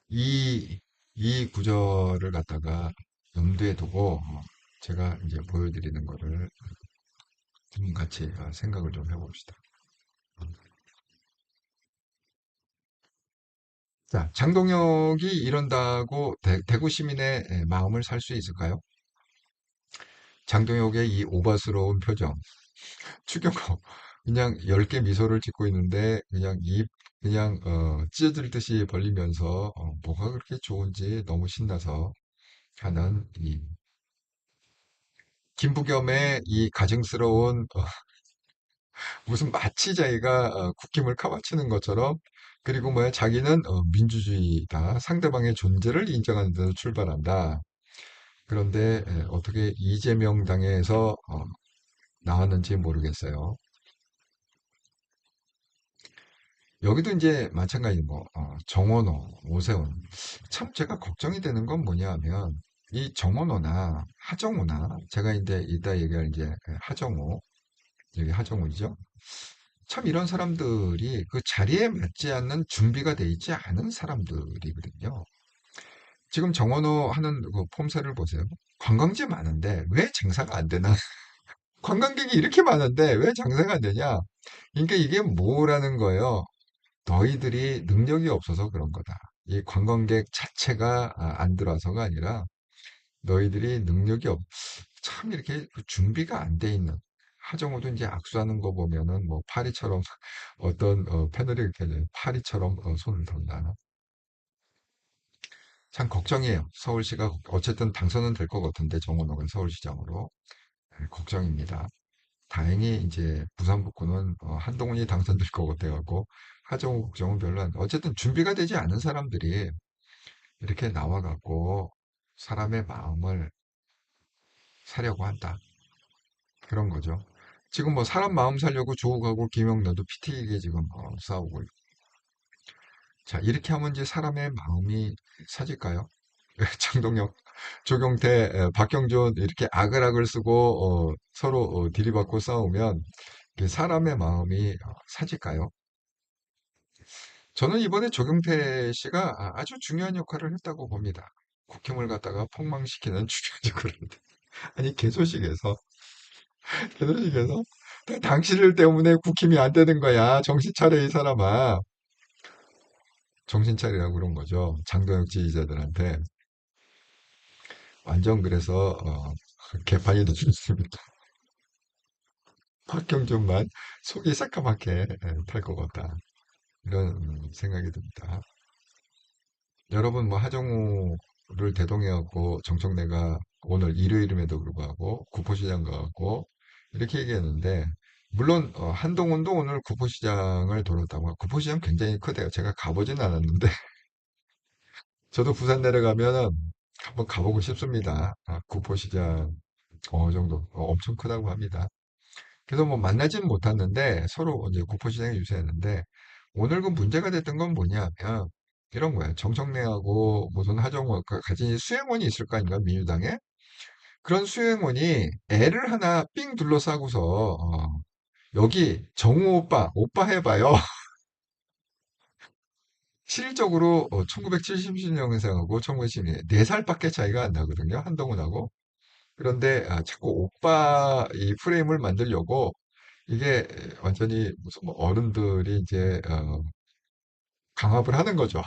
이, 이 구절을 갖다가 염두에 두고 제가 이제 보여드리는 거를 좀 같이 생각을 좀 해봅시다. 자, 장동혁이 이런다고 대구 시민의 마음을 살 수 있을까요? 장동혁의 이 오바스러운 표정, 추경호, 그냥 10개 미소를 짓고 있는데, 그냥 입, 그냥, 찢어질 듯이 벌리면서, 뭐가 그렇게 좋은지 너무 신나서 하는 이, 김부겸의 이 가증스러운, 무슨 마치 자기가 국힘을 카바치는 것처럼, 그리고 뭐야, 자기는 민주주의다. 상대방의 존재를 인정하는 데서 출발한다. 그런데 어떻게 이재명 당에서 나왔는지 모르겠어요. 여기도 이제 마찬가지 뭐 정원호, 오세훈 참 제가 걱정이 되는 건 뭐냐 하면 이 정원호나 하정우나 제가 이제 이따 얘기할 이제 하정우 여기 하정우이죠. 참 이런 사람들이 그 자리에 맞지 않는 준비가 돼 있지 않은 사람들이거든요. 지금 정원호 하는 그 폼새를 보세요. 관광지 많은데 왜 장사가 안 되나? 관광객이 이렇게 많은데 왜 장사가 안 되냐? 그러니까 이게 뭐라는 거예요? 너희들이 능력이 없어서 그런 거다. 이 관광객 자체가 안 들어와서가 아니라 너희들이 능력이 참 이렇게 그 준비가 안 돼 있는. 하정우도 이제 악수하는 거 보면은 뭐 파리처럼 어떤 패널이 이렇게 파리처럼 손을 던다. 참 걱정이에요. 서울시가 어쨌든 당선은 될 것 같은데 정원호가 서울시장으로. 네, 걱정입니다. 다행히 이제 부산 북구는 한동훈이 당선될 것 같아갖고 하정우 국정은 별로 안, 어쨌든 준비가 되지 않은 사람들이 이렇게 나와갖고 사람의 마음을 사려고 한다. 그런 거죠. 지금 뭐 사람 마음 살려고 조국하고 김영란도 피튀기게 지금 싸우고 있고. 자, 이렇게 하면 이제 사람의 마음이 사질까요? 장동혁, 조경태, 박경준 이렇게 악을 쓰고 서로 들이받고 싸우면 사람의 마음이 사질까요? 저는 이번에 조경태 씨가 아주 중요한 역할을 했다고 봅니다. 국힘을 갖다가 폭망시키는 중요한 역할을 했다. 아니 개소식에서 당신들 때문에 국힘이 안 되는 거야. 정신 차려 이 사람아. 정신 차리라고 그런 거죠. 장동혁 지지자들한테. 완전 그래서 개판이 됐습니다. 박경준만 속이 새까맣게 탈 것 같다. 이런 생각이 듭니다. 여러분 뭐 하정우를 대동해갖고 정청래가 오늘 일요일임에도 불구하고 구포시장 가고 이렇게 얘기했는데 물론 한동훈도 오늘 구포시장을 돌았다고 구포시장 굉장히 크대요. 제가 가보진 않았는데 저도 부산 내려가면은 한번 가보고 싶습니다. 구포시장 어느 정도 엄청 크다고 합니다. 그래서 뭐 만나지는 못했는데 서로 이제 구포시장에 유세했는데 오늘 그 문제가 됐던 건 뭐냐면 이런 거예요. 정청래하고 무슨 하정우가 가진 수행원이 있을 거 아닌가 민주당에 그런 수행원이 애를 하나 삥 둘러싸고서 여기 정우 오빠 해봐요. 실질적으로 1970년생하고 1970년 4살밖에 차이가 안 나거든요. 한동훈하고. 그런데 자꾸 오빠 이 프레임을 만들려고 이게 완전히 무슨 뭐 어른들이 이제 강압을 하는 거죠.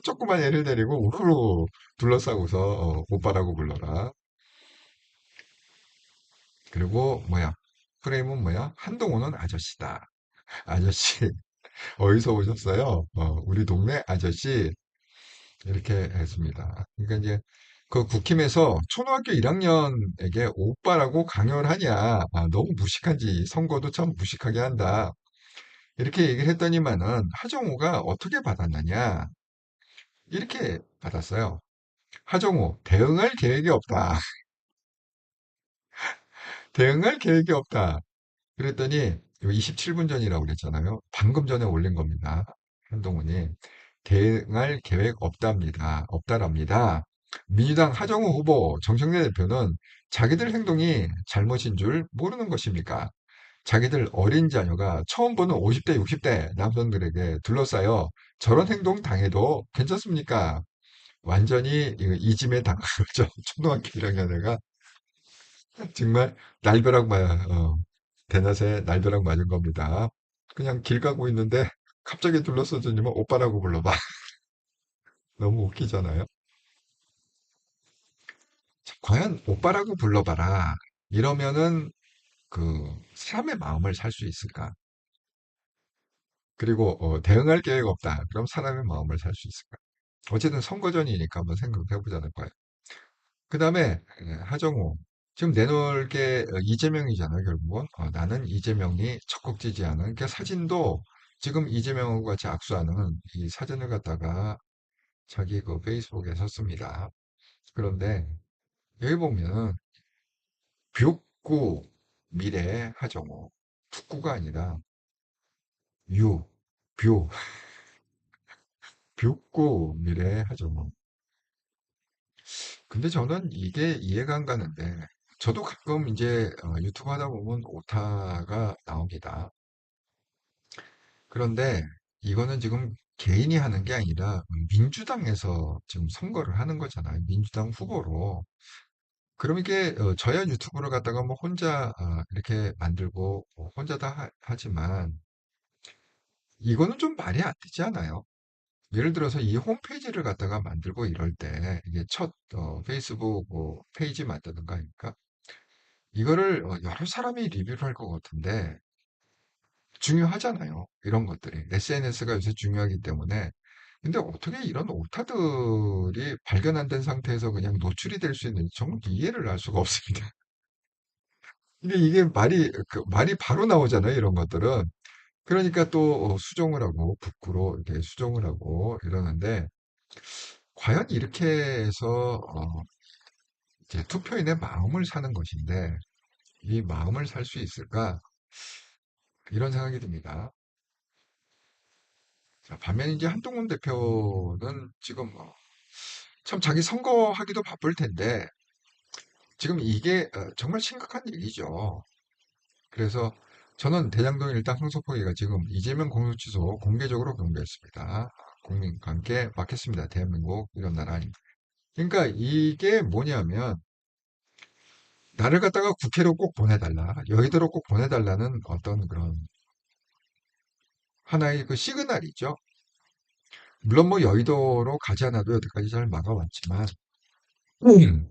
조그만 애를 데리고 우르르 둘러싸고서 오빠라고 불러라. 그리고 뭐야? 프레임은 뭐야? 한동훈은 아저씨다. 아저씨 어디서 오셨어요? 우리 동네 아저씨 이렇게 했습니다. 그러니까 이제 그 국힘에서 초등학교 1학년에게 오빠라고 강요를 하냐? 너무 무식한지 선거도 참 무식하게 한다. 이렇게 얘기를 했더니만은 하정우가 어떻게 받았느냐? 이렇게 받았어요. 하정우, 대응할 계획이 없다. 대응할 계획이 없다. 그랬더니 27분 전이라고 그랬잖아요. 방금 전에 올린 겁니다. 한동훈이 대응할 계획 없답니다. 없다랍니다. 민주당 하정우 후보 정청래 대표는 자기들 행동이 잘못인 줄 모르는 것입니까? 자기들 어린 자녀가 처음 보는 50대, 60대 남성들에게 둘러싸여 저런 행동 당해도 괜찮습니까? 완전히 이짐에 당한 거죠. 초등학교 1학년 애가 정말 날벼락 대낮에 날벼락 맞은 겁니다. 그냥 길 가고 있는데 갑자기 둘러싸더니만 오빠라고 불러봐. 너무 웃기잖아요. 자, 과연 오빠라고 불러봐라. 이러면은 그 사람의 마음을 살 수 있을까? 그리고 대응할 계획 없다. 그럼 사람의 마음을 살 수 있을까? 어쨌든 선거전이니까 한번 생각해 보자는 거예요. 그 다음에 하정우. 지금 내놓을 게 이재명이잖아요, 결국은. 나는 이재명이 적극 지지하는. 그 사진도 지금 이재명하고 같이 악수하는 이 사진을 갖다가 자기 그 페이스북에 썼습니다. 그런데 여기 보면 뷰구 미래 하정우. 북구가 아니라 유, 뷰, 뷰구 미래 하정우. 근데 저는 이게 이해가 안 가는데, 저도 가끔 이제 유튜브 하다 보면 오타가 나옵니다. 그런데 이거는 지금 개인이 하는 게 아니라 민주당에서 지금 선거를 하는 거잖아요. 민주당 후보로. 그럼 이게 저야 유튜브를 갖다가 뭐 혼자 이렇게 만들고 뭐 혼자 다 하지만 이거는 좀 말이 안 되지 않아요? 예를 들어서 이 홈페이지를 갖다가 만들고 이럴 때 이게 첫 페이스북 뭐 페이지 만드는 거 아닙니까? 이거를 여러 사람이 리뷰를 할 것 같은데 중요하잖아요. 이런 것들이. SNS가 요새 중요하기 때문에. 근데 어떻게 이런 오타들이 발견 안 된 상태에서 그냥 노출이 될 수 있는지 정말 이해를 할 수가 없습니다. 이게 말이 바로 나오잖아요. 이런 것들은. 그러니까 또 수정을 하고 북구로 이렇게 수정을 하고 이러는데 과연 이렇게 해서 이제 투표인의 마음을 사는 것인데 이 마음을 살 수 있을까? 이런 생각이 듭니다. 자, 반면 이제 한동훈 대표는 지금 참 자기 선거하기도 바쁠 텐데 지금 이게 정말 심각한 일이죠. 그래서 저는 대장동 일당 항소포기가 지금 이재명 공소취소 공개적으로 공개했습니다. 국민과 함께 막혔습니다. 대한민국 이런 나라 아닙니다. 그러니까 이게 뭐냐면 나를 갖다가 국회로 꼭 보내달라, 여의도로 꼭 보내달라는 어떤 그런 하나의 그 시그널이죠. 물론 뭐 여의도로 가지 않아도 여태까지 잘 막아왔지만 음.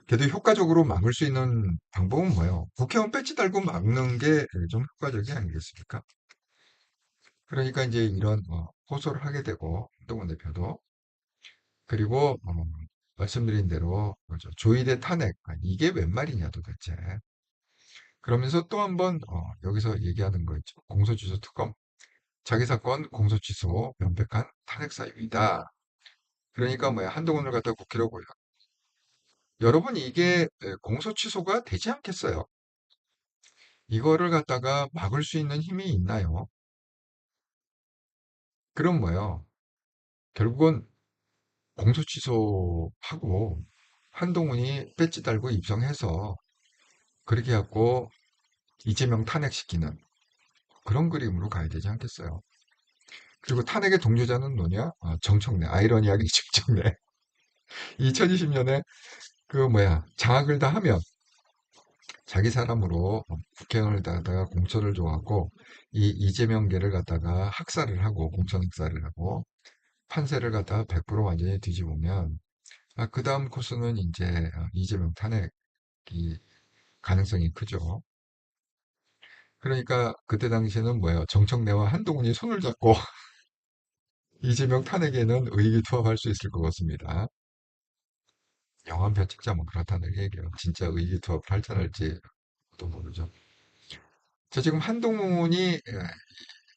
그래도 효과적으로 막을 수 있는 방법은 뭐예요? 국회의원 배지 달고 막는 게 좀 효과적이 아니겠습니까? 그러니까 이제 이런 호소를 하게 되고 한동훈 대표도 그리고 말씀드린 대로 그죠. 조의대 탄핵 이게 웬 말이냐 도대체. 그러면서 또 한 번 여기서 얘기하는 거 있죠. 공소취소 특검. 자기 사건 공소취소 명백한 탄핵 사유이다. 그러니까 뭐야 한동훈을 갖다 국회로 보여. 여러분 이게 공소취소가 되지 않겠어요? 이거를 갖다가 막을 수 있는 힘이 있나요? 그럼 뭐예요? 결국은 공소취소하고 한동훈이 배지 달고 입성해서 그렇게 갖고 이재명 탄핵시키는 그런 그림으로 가야 되지 않겠어요? 그리고 탄핵의 동료자는 누구냐? 정청래. 아이러니하게 정청래. 2020년에 그 뭐야 장악을 다 하면 자기 사람으로 국회의원을 다가 공천을 줘갖고 이 이재명계를 갖다가 학살을 하고 공천 학살을 하고 판세를 갖다가 100% 완전히 뒤집으면 그 다음 코스는 이제 이재명 탄핵이 가능성이 크죠. 그러니까 그때 당시에는 뭐예요? 정청래와 한동훈이 손을 잡고 이재명 탄핵에는 의기투합할 수 있을 것 같습니다. 영화 한 편 찍자면 그렇다는 얘기예요. 진짜 의기투합을 할지 안 할지 도 모르죠. 저 지금 한동훈이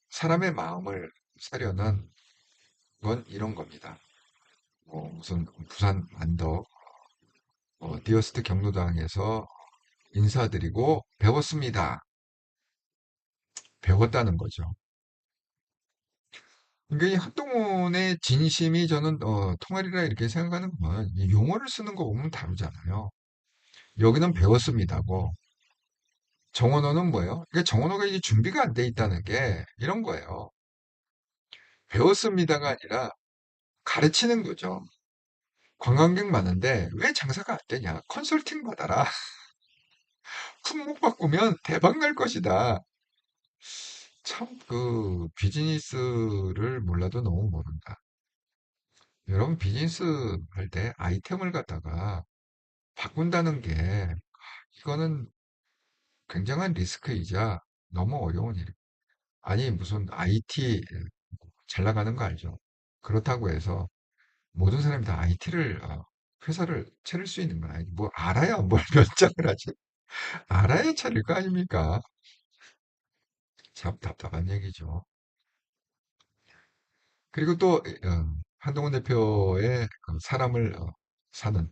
사람의 마음을 사려는 건 이런 겁니다. 뭐 무슨 부산 만덕 디어스트 경로당에서 인사드리고 배웠습니다. 배웠다는 거죠. 그러니까 이 한동훈의 진심이 저는 통하리라 이렇게 생각하는 건 이 용어를 쓰는 거 보면 다르잖아요. 여기는 배웠습니다고. 정언어는 뭐예요? 그러니까 정언어가 이제 준비가 안 돼 있다는 게 이런 거예요. 배웠습니다가 아니라 가르치는 거죠. 관광객 많은데 왜 장사가 안 되냐? 컨설팅 받아라. 품목 바꾸면 대박 날 것이다. 참 그 비즈니스를 몰라도 너무 모른다. 여러분 비즈니스 할 때 아이템을 갖다가 바꾼다는 게 이거는 굉장한 리스크이자 너무 어려운 일이에요. 아니 무슨 IT 잘 나가는 거 알죠? 그렇다고 해서 모든 사람이 다 IT를 회사를 차릴 수 있는 건 아니고 뭐 알아야 뭘 결정을 하지. 알아야 차릴 거 아닙니까? 참 답답한 얘기죠. 그리고 또 한동훈 대표의 그 사람을 사는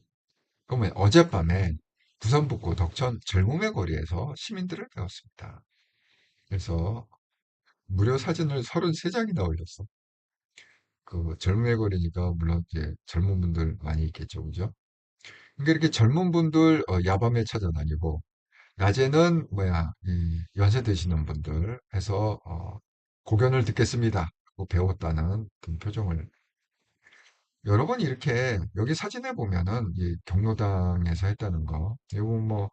그러면 어젯밤에 부산 북구 덕천 젊음의 거리에서 시민들을 배웠습니다. 그래서 무료 사진을 33장이나 올렸어. 그 젊음의 거리니까 물론 이제 젊은 분들 많이 있겠죠, 그죠? 그러니까 이렇게 젊은 분들 야밤에 찾아다니고 낮에는 뭐야 이 연세 드시는 분들 해서 고견을 듣겠습니다. 하고 배웠다는 그 표정을 여러 번 이렇게 여기 사진에 보면은 이 경로당에서 했다는 거 이거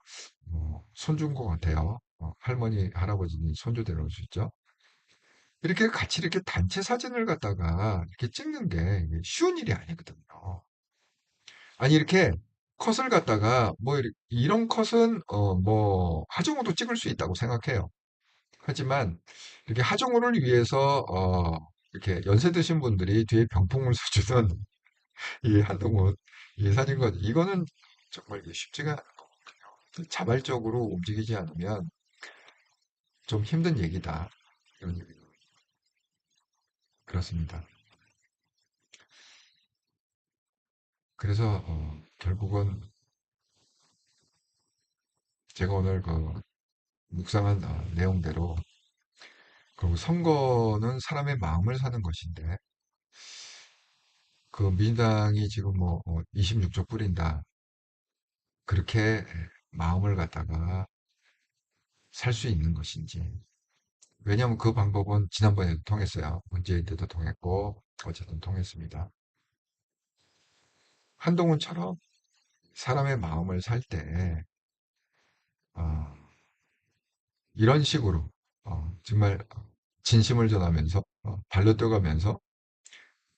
손주인 것 같아요. 할머니 할아버지니 손주 데려올 수 있죠. 이렇게 같이 이렇게 단체 사진을 갖다가 이렇게 찍는 게 쉬운 일이 아니거든요. 아니 이렇게 컷을 갖다가 뭐 이런 컷은 뭐 하정우도 찍을 수 있다고 생각해요. 하지만 이렇게 하정우를 위해서 이렇게 연세 드신 분들이 뒤에 병풍을 쏘주는 이 한동훈 이 사진과 이거는 정말 이게 쉽지가 않은 거거든요. 자발적으로 움직이지 않으면 좀 힘든 얘기다. 이런 얘기 그렇습니다. 그래서 결국은 제가 오늘 그 묵상한 내용대로 그 선거는 사람의 마음을 사는 것인데 그 민주당이 지금 뭐 26조 뿌린다. 그렇게 마음을 갖다가 살 수 있는 것인지. 왜냐하면 그 방법은 지난번에도 통했어요. 문재인 때도 통했고 어쨌든 통했습니다. 한동훈처럼 사람의 마음을 살 때 이런 식으로 정말 진심을 전하면서 발로 뛰어가면서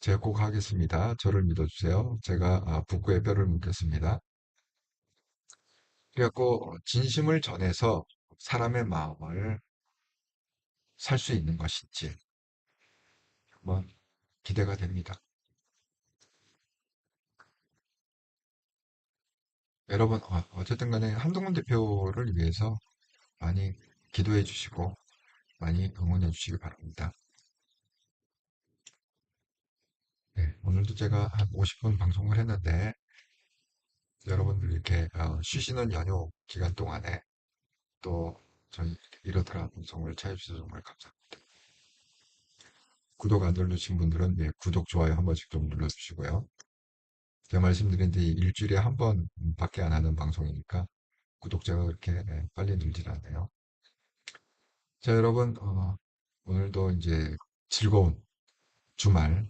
제가 꼭 하겠습니다. 저를 믿어주세요. 제가 북구의 뼈를 묻겠습니다. 그래갖고 진심을 전해서 사람의 마음을 살 수 있는 것인지 한번 기대가 됩니다. 여러분 어쨌든 간에 한동훈 대표를 위해서 많이 기도해 주시고 많이 응원해 주시기 바랍니다. 네, 오늘도 제가 한 50분 방송을 했는데 여러분들 이렇게 쉬시는 연휴 기간 동안에 또 저희 이렇더라 방송을 찾아주셔서 정말 감사합니다. 구독 안 눌러주신 분들은 예, 구독, 좋아요 한 번씩 좀 눌러주시고요. 제가 말씀드린 데 일주일에 한 번밖에 안 하는 방송이니까 구독자가 그렇게 예, 빨리 늘질 않네요. 자, 여러분, 오늘도 이제 즐거운 주말.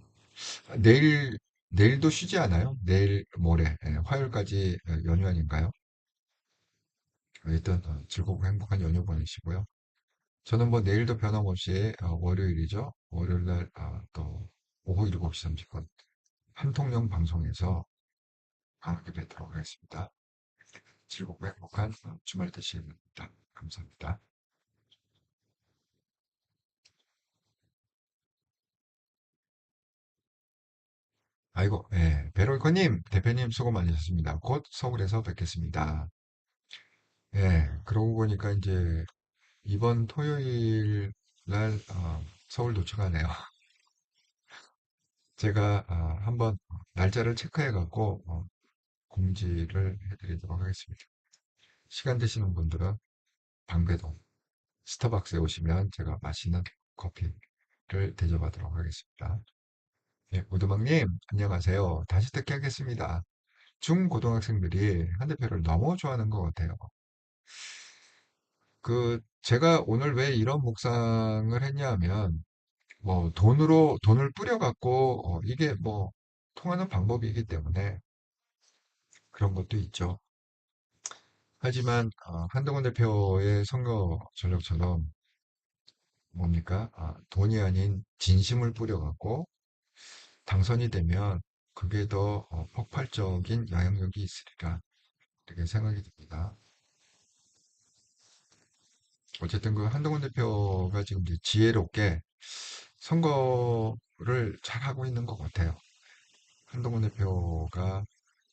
내일, 내일도 쉬지 않아요? 내일, 모레, 예, 화요일까지 연휴 아닌가요? 일단 즐겁고 행복한 연휴 보내시고요. 저는 뭐 내일도 변함없이 월요일이죠. 월요일 날 또 오후 7시 30분 한통령 방송에서 강하게 뵙도록 하겠습니다. 즐겁고 행복한 주말 되시기 바랍니다. 감사합니다. 아이고, 예, 베로이커님, 대표님 수고 많으셨습니다. 곧 서울에서 뵙겠습니다. 예, 그러고 보니까 이제 이번 토요일 날 서울 도착하네요. 제가 한번 날짜를 체크해 갖고 공지를 해드리도록 하겠습니다. 시간 되시는 분들은 방배동 스타벅스에 오시면 제가 맛있는 커피를 대접하도록 하겠습니다. 예, 오두막님, 안녕하세요. 다시 듣게 하겠습니다. 중고등학생들이 한 대표를 너무 좋아하는 것 같아요. 제가 오늘 왜 이런 묵상을 했냐 하면, 뭐, 돈을 뿌려갖고, 이게 뭐, 통하는 방법이기 때문에 그런 것도 있죠. 하지만, 한동훈 대표의 선거 전략처럼, 뭡니까? 돈이 아닌 진심을 뿌려갖고, 당선이 되면, 그게 더 폭발적인 영향력이 있으리라, 이렇게 생각이 듭니다. 어쨌든 그 한동훈 대표가 지금 이제 지혜롭게 선거를 잘하고 있는 것 같아요. 한동훈 대표가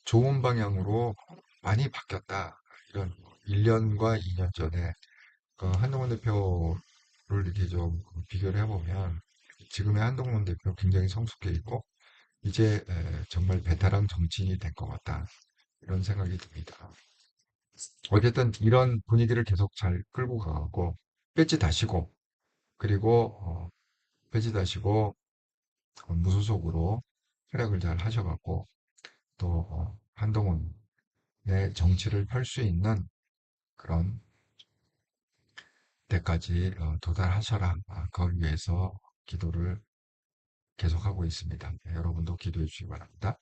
좋은 방향으로 많이 바뀌었다. 이런 1년과 2년 전에 그 한동훈 대표를 이렇게 좀 비교를 해보면 지금의 한동훈 대표 굉장히 성숙해 있고 이제 정말 베테랑 정치인이 된 것 같다. 이런 생각이 듭니다. 어쨌든 이런 분위기를 계속 잘 끌고 가고 배지 다시고 그리고 배지 다시고 무소속으로 활약을 잘 하셔갖고 또 한동훈의 정치를 펼 수 있는 그런 때까지 도달하셔라. 그걸 위해서 기도를 계속하고 있습니다. 네, 여러분도 기도해 주시기 바랍니다.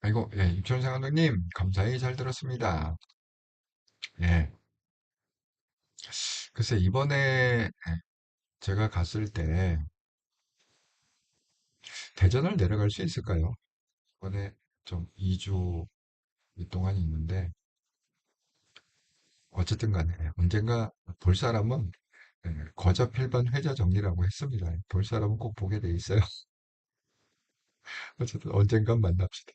아이고, 예, 임천생 감독님, 감사히 잘 들었습니다. 예, 글쎄, 이번에 제가 갔을 때 대전을 내려갈 수 있을까요? 이번에 좀 2주 동안 있는데, 어쨌든 간에 언젠가 볼 사람은 거저 필반 회자 정리라고 했습니다. 볼 사람은 꼭 보게 돼 있어요. 어쨌든 언젠간 만납시다.